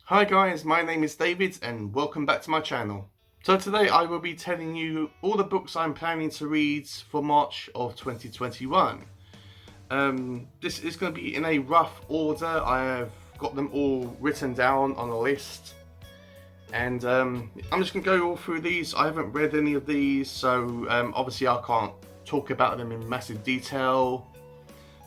Hi guys, my name is David and welcome back to my channel. So today I will be telling you all the books I'm planning to read for March of 2021. This is going to be in a rough order. I have got them all written down on a list. And I'm just going to go all through these. I haven't read any of these, so obviously I can't talk about them in massive detail.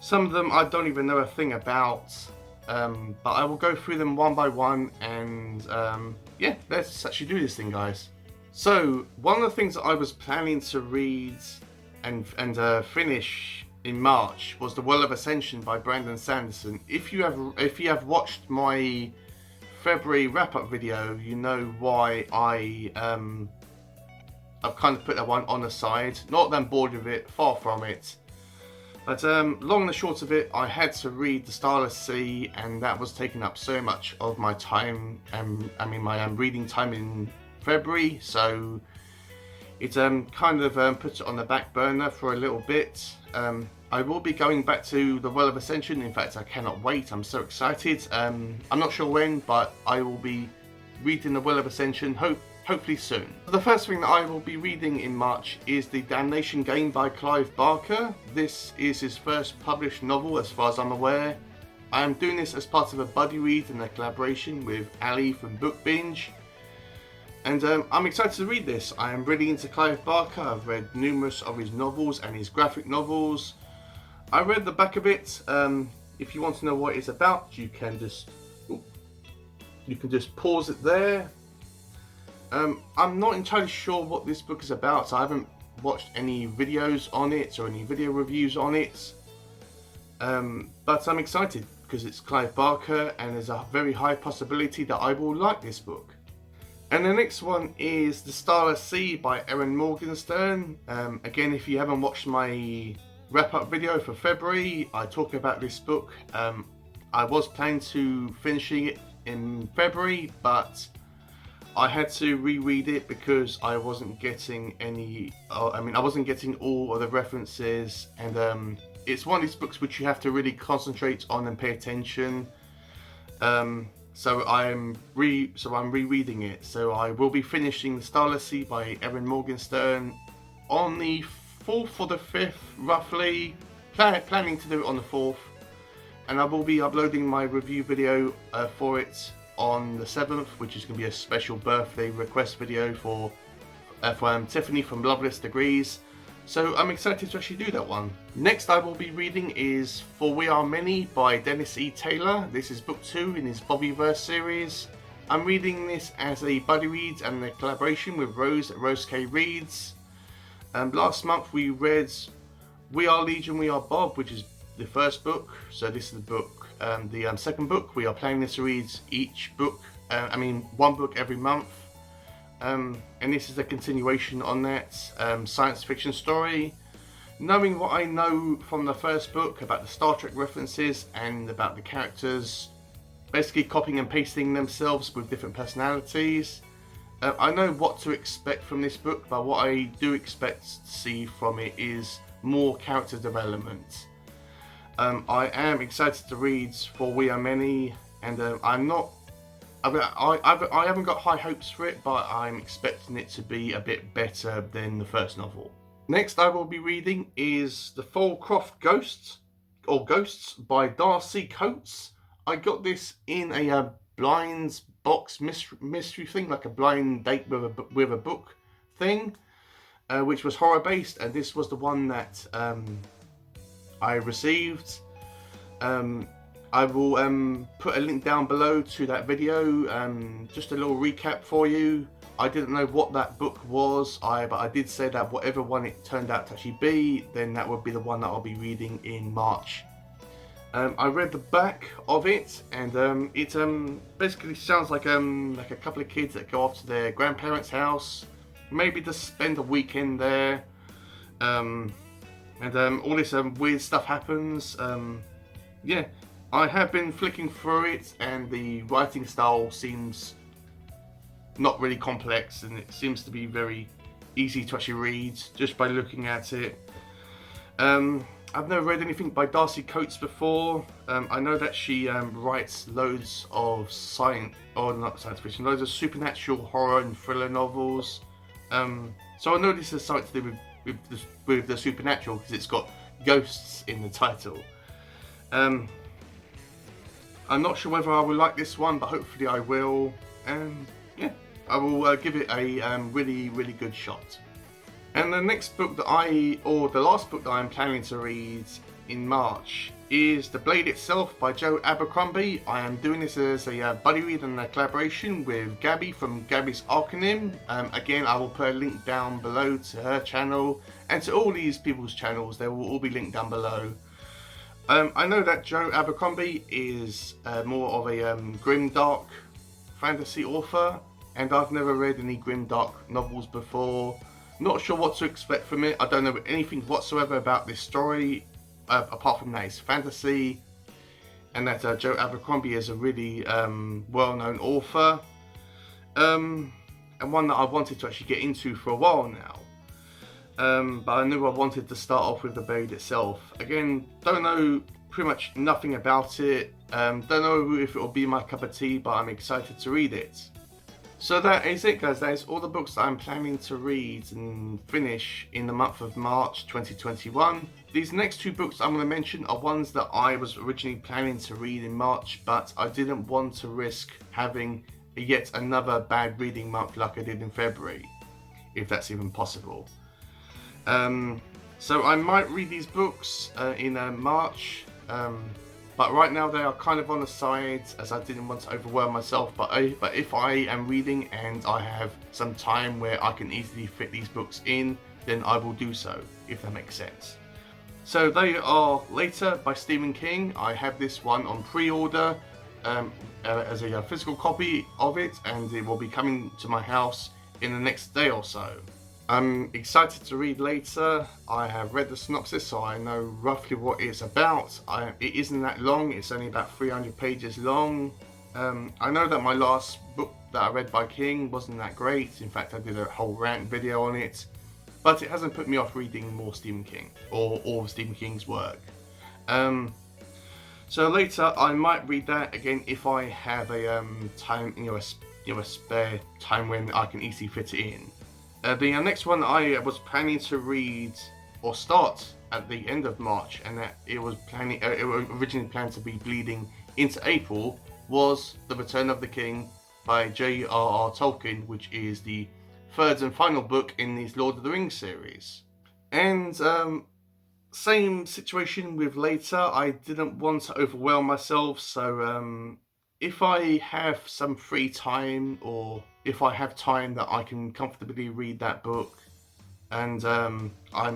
Some of them I don't even know a thing about. But I will go through them one by one and yeah, let's actually do this thing, guys. So one of the things that I was planning to read and finish in March was the World of Ascension by Brandon Sanderson. If you have watched my February wrap-up video, you know why I've kind of put that one on the side. Not that I'm bored with it, far from it. But long and the short of it, I had to read the Starla C, and that was taking up so much of my time. My reading time in February, so it kind of put it on the back burner for a little bit. I will be going back to the World of Ascension. In fact, I cannot wait. I'm so excited. I'm not sure when, but I will be reading the World of Ascension hopefully soon. The first thing that I will be reading in March is the Damnation game by Clive Barker. This is his first published novel as far as I'm aware. I am doing this as part of a buddy read and a collaboration with Ali from Book Binge. And I'm excited to read this. I am really into Clive Barker. I've read numerous of his novels and his graphic novels. I read the back of it. If you want to know what it's about, you can just pause it there. I'm not entirely sure what this book is about. I haven't watched any videos on it or any video reviews on it. But I'm excited because it's Clive Barker and there's a very high possibility that I will like this book. And the next one is the Starla C by Erin Morgenstern. Again, if you haven't watched my wrap-up video for February, I talk about this book. I was planning to finishing it in February, but I had to reread it because I wasn't getting any. I wasn't getting all of the references, and it's one of these books which you have to really concentrate on and pay attention. So I'm rereading it. So I will be finishing the Starless C by Erin Morgenstern on the 4th or the 5th, roughly. Planning to do it on the 4th, and I will be uploading my review video for it on the 7th, which is going to be a special birthday request video for Tiffany from Loveless Degrees. So I'm excited to actually do that one. Next I will be reading is For We Are Many by Dennis E. Taylor. This is book 2 in his Bobbyverse series. I'm reading this as a buddy read and a collaboration with Rose at Rose K Reads. Last month we read We Are Legion, We Are Bob, which is the first book. So this is the book, the second book. We are planning to read each book, one book every month. And this is a continuation on that science fiction story. Knowing what I know from the first book about the Star Trek references and about the characters basically copying and pasting themselves with different personalities, I know what to expect from this book, but what I do expect to see from it is more character development. I am excited to read For We Are Many, and I haven't got high hopes for it, but I'm expecting it to be a bit better than the first novel. Next I will be reading is the Folcroft Ghosts by Darcy Coates. I got this in a blind box mystery thing, like a blind date with a book thing, which was horror based, and this was the one that I received. I will put a link down below to that video, just a little recap for you. I didn't know what that book was, but I did say that whatever one it turned out to actually be, then that would be the one that I'll be reading in March. I read the back of it, and it basically sounds like a couple of kids that go off to their grandparents' house, maybe to spend a weekend there, and all this weird stuff happens. Yeah, I have been flicking through it, and the writing style seems not really complex, and it seems to be very easy to actually read just by looking at it. I've never read anything by Darcy Coates before. I know that she writes loads of not science fiction, loads of supernatural horror and thriller novels. So I know this is something to do with the supernatural because it's got ghosts in the title. I'm not sure whether I will like this one, but hopefully I will. Yeah, I will give it a really, really good shot. And the next book the last book that I'm planning to read in March is The Blade Itself by Joe Abercrombie. I am doing this as a buddy read and a collaboration with Gabby from Gabby's Arcanym. Again, I will put a link down below to her channel and to all these people's channels. They will all be linked down below. I know that Joe Abercrombie is more of a grimdark fantasy author, and I've never read any grimdark novels before. Not sure what to expect from it. I don't know anything whatsoever about this story, apart from that it's fantasy, and that Joe Abercrombie is a really well-known author, and one that I've wanted to actually get into for a while now. But I knew I wanted to start off with The Blade Itself. Again, don't know pretty much nothing about it. Don't know if it will be my cup of tea, but I'm excited to read it. So that is it, guys. That is all the books that I'm planning to read and finish in the month of March 2021. These next two books I'm going to mention are ones that I was originally planning to read in March, but I didn't want to risk having yet another bad reading month like I did in February, if that's even possible. So I might read these books in March, but right now they are kind of on the side as I didn't want to overwhelm myself. But if I am reading and I have some time where I can easily fit these books in, then I will do so, if that makes sense. So they are Later by Stephen King. I have this one on pre-order as a physical copy of it, and it will be coming to my house in the next day or so. I'm excited to read Later. I have read the synopsis, so I know roughly what it's about. It isn't that long, it's only about 300 pages long. I know that my last book that I read by King wasn't that great. In fact, I did a whole rant video on it. But it hasn't put me off reading more Stephen King, or all of Stephen King's work. So Later, I might read that again if I have a time, a spare time when I can easily fit it in. The next one I was planning to read or start at the end of March, and that it was originally planned to be bleeding into April, was The Return of the King by J.R.R. Tolkien, which is the third and final book in this Lord of the Rings series. And same situation with Later. I didn't want to overwhelm myself, so if I have some free time, or if I have time that I can comfortably read that book, and I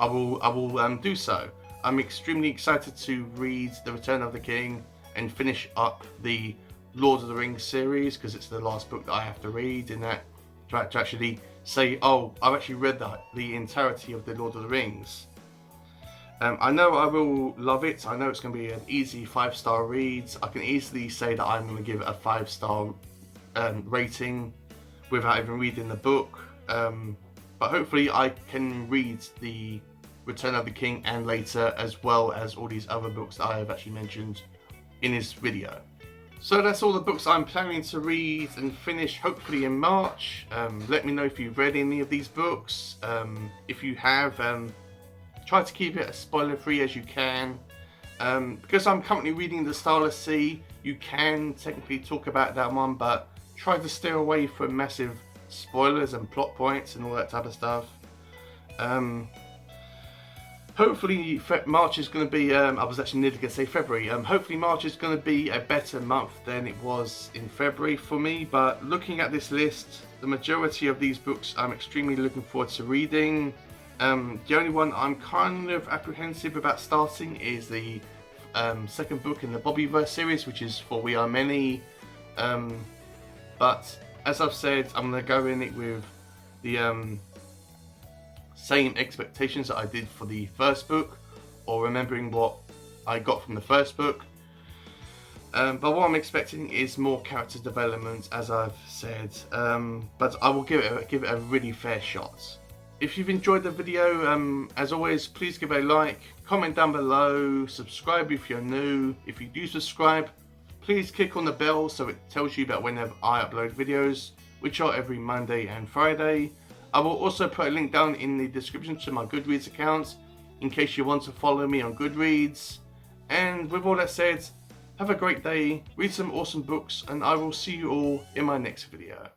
will do so. I'm extremely excited to read The Return of the King and finish up the Lord of the Rings series, because it's the last book that I have to read, and that to actually say, oh, I've actually read the entirety of the Lord of the Rings. I know I will love it. I know it's going to be an easy 5-star read. I can easily say that I'm going to give it a 5-star rating without even reading the book. But hopefully I can read The Return of the King and Later, as well as all these other books that I have actually mentioned in this video. So that's all the books I'm planning to read and finish hopefully in March. Let me know if you've read any of these books. If you have, try to keep it as spoiler free as you can. Because I'm currently reading the Starla C, you can technically talk about that one, but try to steer away from massive spoilers and plot points and all that type of stuff. Hopefully March is going to be, I was actually nearly going to say February, hopefully March is going to be a better month than it was in February for me, but looking at this list, the majority of these books I'm extremely looking forward to reading. The only one I'm kind of apprehensive about starting is the second book in the Bobbyverse series, which is For We Are Many. But as I've said, I'm going to go in it with the same expectations that I did for the first book, or remembering what I got from the first book. But what I'm expecting is more character development, as I've said. But I will give it a really fair shot. If you've enjoyed the video, as always, please give a like, comment down below, subscribe if you're new. If you do subscribe, please click on the bell so it tells you about whenever I upload videos, which are every Monday and Friday. I will also put a link down in the description to my Goodreads account in case you want to follow me on Goodreads. And with all that said, have a great day, read some awesome books, and I will see you all in my next video.